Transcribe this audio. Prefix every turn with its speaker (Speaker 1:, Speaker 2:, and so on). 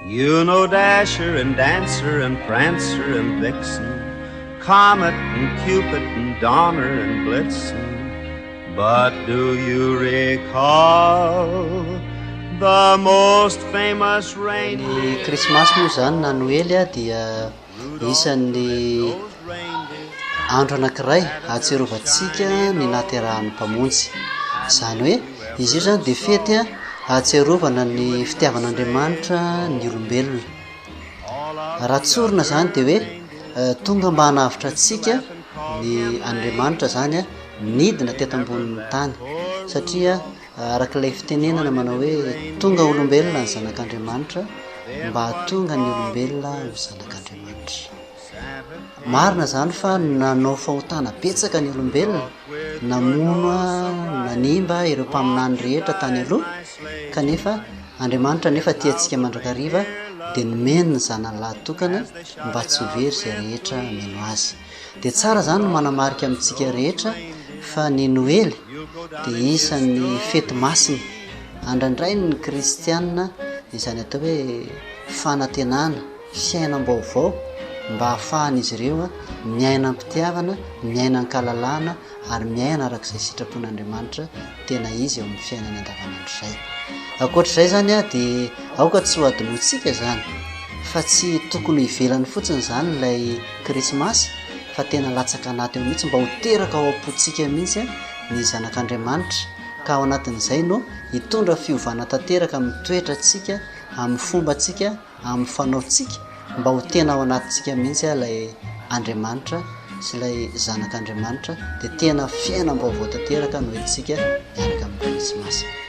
Speaker 1: You know Dasher and Dancer and Prancer and Vixen, Comet and Cupid and Donner and Blitzen. But do you recall the most famous reindeer?
Speaker 2: Ny krismasy moa zany na noely a dia isan'ny andro anankiray ahatserovantsika ny naterahan'ny mpamonjy. Zany hoe izy io zany de fety a ahatserovana ny fitiavan'Andriamanitra ny olombelona. Raha tsorina zany de hoe tonga mba hanavitra antsika ny Andriamanitra zany a nidina teto ambonin'ny tany, satria arak'ilay fitenenana manao hoe tonga olombelona ny zanak'Andriamanitra mba hatonga ny olombelona ny zanak'Andriamanitra. Marina zany fa nanao fahotana betsaka ny olombelona, namono nanimba ireo mpaminany rehetra tany aloha, kanefa Andriamanitra nefa tiantsika mandrakariva de nomeny ny zanany lahatokana mba tsy ho very zay rehetra meno azy. De tsara zany no manamarika amintsika rehetra fa ny noely de isan'ny fety masina andrandray ny kristianina, izany atao hoe fanantenana, fiainam-baovao mba hahafahan'izy ireo miaina am-pitiavana, miaina ankalalana ary miaina arak'izay sitrapon'Andriamanitra tena izy eo amin'ny fiainana andavanandro izay. Ankoatr'izay zany a de aoka tsy ho adinoantsika zany fa tsy tokony hivelany fotsiny zany ilay krismasy, fa tena latsaka anaty eo mihitsy mba ho teraka ao am-pontsika mihitsy ny zanak'Andriamanitra, ka ao anatin'izay no hitondra fiovana tanteraka amin'ny toetrantsika, amin'ny fombantsika, amin'ny fanaontsika, mba ho tena ao anatintsika mihitsy ilay Andriamanitra sy ilay zanak'Andriamanitra, de tena fiainam-baovao tanteraka no entsika miaraka amin'ny krismasy.